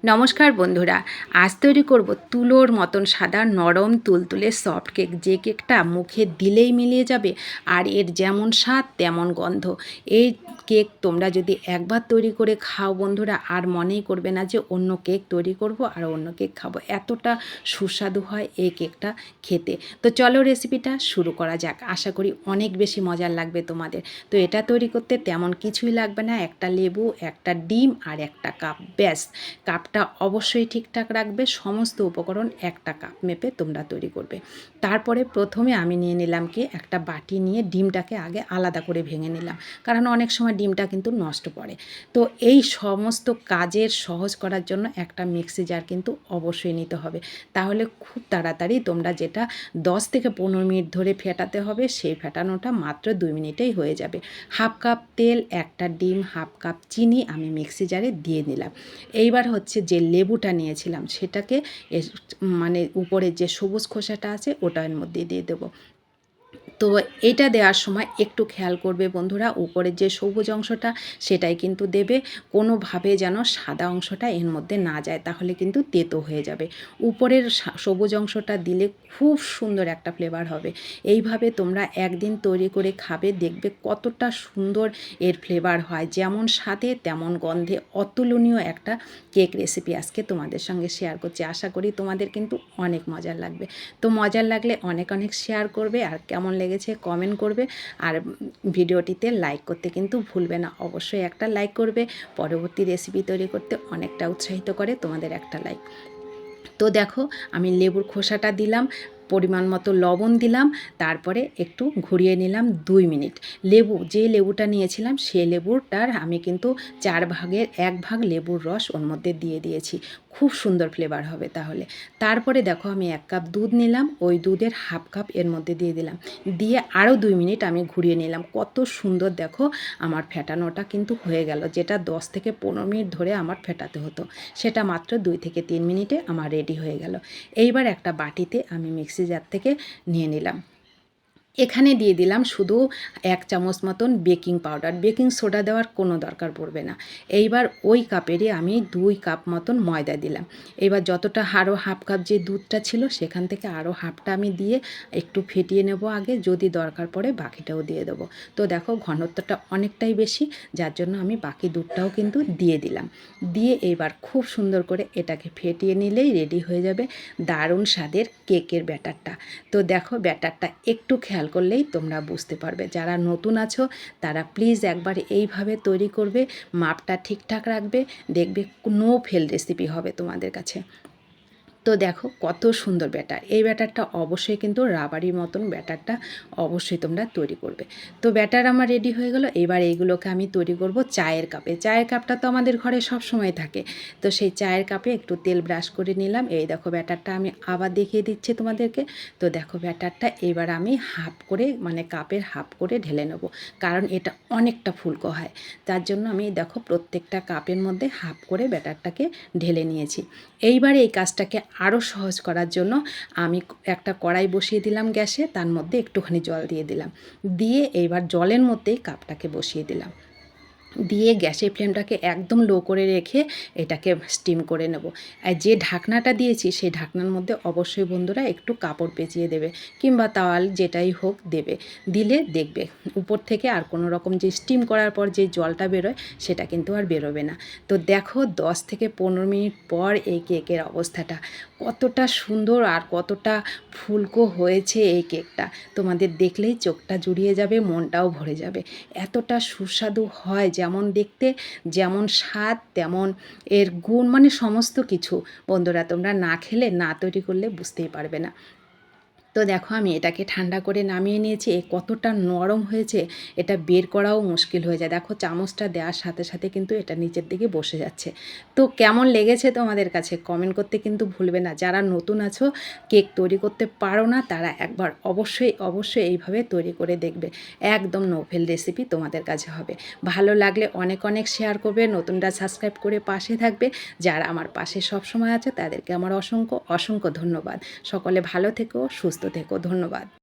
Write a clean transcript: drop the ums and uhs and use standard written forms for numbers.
নমস্কার বন্ধুরা, আজ তৈরি করব তুলোর মতন সাদা নরম তুলতুলে সফট কেক, যে কেকটা মুখে দিলেই মিলিয়ে যাবে আর এর যেমন স্বাদ তেমন গন্ধ। এই কেক তোমরা যদি একবার তৈরি করে খাও বন্ধুরা, আর মনেই করবে না যে অন্য কেক তৈরি করব আর অন্য কেক খাবো। এতটা সুস্বাদু হয় এই কেকটা খেতে। তো চলো রেসিপিটা শুরু করা যাক। আশা করি অনেক বেশি মজার লাগবে তোমাদের। তো এটা তৈরি করতে তেমন কিছুই লাগবে না, একটা লেবু, একটা ডিম আর একটা কাপ, ব্যাস। কাপটা অবশ্যই ঠিকঠাক রাখবে, সমস্ত উপকরণ একটা কাপ মেপে তোমরা তৈরি করবে। তারপরে প্রথমে আমি নিয়ে নিলাম কি একটা বাটি নিয়ে ডিমটাকে আগে আলাদা করে ভেঙে নিলাম, কারণ অনেক সময় ডিমটা কিন্তু নষ্ট পড়ে। তো এই সমস্ত কাজের সহজ করার জন্য একটা মিক্সি জার কিন্তু অবশ্যই নিতে হবে, তাহলে খুব তাড়াতাড়ি তোমরা যেটা 10 থেকে 15 মিনিট ধরে ফেটাতে হবে সেই ফেটানোটা মাত্র 2 মিনিটেই হয়ে যাবে। হাফ কাপ তেল, একটা ডিম, হাফ কাপ চিনি আমি মিক্সি জারে দিয়ে নিলাম। এইবার হচ্ছে যে লেবুটা নিয়েছিলাম সেটাকে মানে উপরে যে সবুজ খোসাটা আছে ওটা এর মধ্যে দিয়ে দেবো। তো এটা দেওয়ার সময় একটু খেয়াল করবে বন্ধুরা, উপরের যে সবুজ অংশটা সেটাই কিন্তু দেবে, কোনোভাবে যেন সাদা অংশটা এর মধ্যে না যায়, তাহলে কিন্তু তেতো হয়ে যাবে। উপরের সবুজ অংশটা দিলে খুব সুন্দর একটা ফ্লেভার হবে। এইভাবে তোমরা একদিন তৈরি করে খাবে, দেখবে কতটা সুন্দর এর ফ্লেভার হয়, যেমন স্বাদে তেমন গন্ধে অতুলনীয় একটা কেক রেসিপি আজকে তোমাদের সঙ্গে শেয়ার করছি। আশা করি তোমাদের কিন্তু অনেক মজার লাগবে। তো মজার লাগলে অনেক অনেক শেয়ার করবে, আর কেমন লেগেছে কমেন্ট করবে, আর ভিডিওটিতে লাইক করতে কিন্তু ভুলবে না। অবশ্যই একটা লাইক করবে, পরবর্তী রেসিপি তৈরি করতে অনেকটা উৎসাহিত করে তোমাদের একটা লাইক। তো দেখো আমি লেবুর খোসাটা দিলাম, পরিমাণ মতো লবণ দিলাম, তারপরে একটু ঘুরিয়ে নিলাম 2 মিনিট। যে লেবুটা নিয়েছিলাম সেই লেবুটার আমি কিন্তু 4 ভাগের 1 ভাগ লেবুর রস ওর মধ্যে দিয়ে দিয়েছি, খুব সুন্দর ফ্লেভার হবে তাহলে। তারপরে দেখো আমি 1 কাপ দুধ নিলাম, ওই দুধের হাফ কাপ এর মধ্যে দিয়ে দিলাম, দিয়ে আরও 2 মিনিট আমি ঘুরিয়ে নিলাম। কত সুন্দর দেখো আমার ফেটানোটা কিন্তু হয়ে গেল, যেটা 10 থেকে 15 মিনিট ধরে আমার ফেটাতে হতো সেটা মাত্র 2 থেকে 3 মিনিটে আমার রেডি হয়ে গেল। এইবার একটা বাটিতে আমি মিক্সি জার থেকে নিয়ে নিলাম, এখানে দিয়ে দিলাম শুধু 1 চামচ মতন বেকিং পাউডার, বেকিং সোডা দেওয়ার কোনো দরকার পড়বে না। এইবার ওই কাপেরই আমি 2 কাপ মতন ময়দা দিলাম। এবার যতটা আরও হাফ কাপ যে দুধটা ছিল সেখান থেকে আরও হাফটা আমি দিয়ে একটু ফেটিয়ে নেব আগে, যদি দরকার পড়ে বাকিটাও দিয়ে দেবো। তো দেখো ঘনত্বটা অনেকটাই বেশি, যার জন্য আমি বাকি দুধটাও কিন্তু দিয়ে দিলাম। দিয়ে এবার খুব সুন্দর করে এটাকে ফেটিয়ে নিলেই রেডি হয়ে যাবে দারুণ স্বাদের কেকের ব্যাটারটা। তো দেখো ব্যাটারটা একটু খেয়াল করলেই তোমরা বুঝতে পারবে, যারা নতুন আছো তারা প্লিজ একবার এইভাবে তৈরি করবে, মাপটা ঠিকঠাক রাখবে, দেখবে নো ফেল রেসিপি হবে তোমাদের কাছে। তো দেখো কত সুন্দর ব্যাটার, এই ব্যাটারটা অবশ্যই কিন্তু রাবারির মতন ব্যাটারটা অবশ্যই তোমরা তৈরি করবে। তো ব্যাটার আমার রেডি হয়ে গেল। এবার এইগুলোকে আমি তৈরি করব চায়ের কাপে। চায়ের কাপটা তো আমাদের ঘরে সব সময় থাকে, তো সেই চায়ের কাপে একটু তেল ব্রাশ করে নিলাম। এই দেখো ব্যাটারটা আমি আবার দেখিয়ে দিচ্ছি তোমাদেরকে। তো দেখো ব্যাটারটা এবার আমি হাফ করে, মানে কাপের হাফ করে ঢেলে নেব, কারণ এটা অনেকটা ফুলকো হয়, তার জন্য আমি দেখো প্রত্যেকটা কাপের মধ্যে হাফ করে ব্যাটারটাকে ঢেলে নিয়েছি। এইবার এই কাজটাকে আরও সহজ করার জন্য আমি একটা কড়াই বসিয়ে দিলাম গ্যাসে, তার মধ্যে একটুখানি জল দিয়ে দিলাম, দিয়ে এইবার জলের মধ্যেই কাপটাকে বসিয়ে দিলাম, দিয়ে গ্যাসের ফ্লেমটাকে একদম লো করে রেখে এটাকে স্টিম করে নেব। আর যে ঢাকনাটা দিয়েছি সেই ঢাকনার মধ্যে অবশ্যই বন্ধুরা একটু কাপড় পেঁচিয়ে দেবে, কিংবা তাওয়াল যেটাই হোক দেবে, দিলে দেখবে উপর থেকে আর কোনো রকম যে স্টিম করার পর যে জলটা বেরোয় সেটা কিন্তু আর বেরোবে না। তো দেখো 10 থেকে 15 মিনিট পর এই কেকের অবস্থাটা কতটা সুন্দর আর কতটা ফুলকো হয়েছে এই কেকটা, তোমাদের দেখলেই চোখটা জুড়িয়ে যাবে, মনটাও ভরে যাবে। এতটা সুস্বাদু হয়, যেমন দেখতে যেমন স্বাদ তেমন এর গুণ, মানে সমস্ত কিছু বন্ধুরা তোমরা না খেলে, না তৈরি করলে বুঝতেই পারবে না। তো দেখো আমি এটাকে ঠান্ডা করে নামিয়ে নিয়েছি, কতটা নরম হয়েছে এটা বের করাও মুশকিল হয়ে যায়। দেখো চামচটা দেওয়ার সাথে সাথে কিন্তু এটা নিচের দিকে বসে যাচ্ছে। তো কেমন লেগেছে তোমাদের কাছে কমেন্ট করতে কিন্তু ভুলবে না। যারা নতুন আছো, কেক তৈরি করতে পারো না, তারা একবার অবশ্যই অবশ্যই এইভাবে তৈরি করে দেখবে, একদম নোভেল রেসিপি তোমাদের কাছে হবে। ভালো লাগলে অনেক অনেক শেয়ার করবে, নতুনরা সাবস্ক্রাইব করে পাশে থাকবে। যারা আমার পাশে সবসময় আছে তাদেরকে আমার অসংখ্য অসংখ্য ধন্যবাদ। সকলে ভালো থেকো, সুস্থ থেকো, ধন্যবাদ।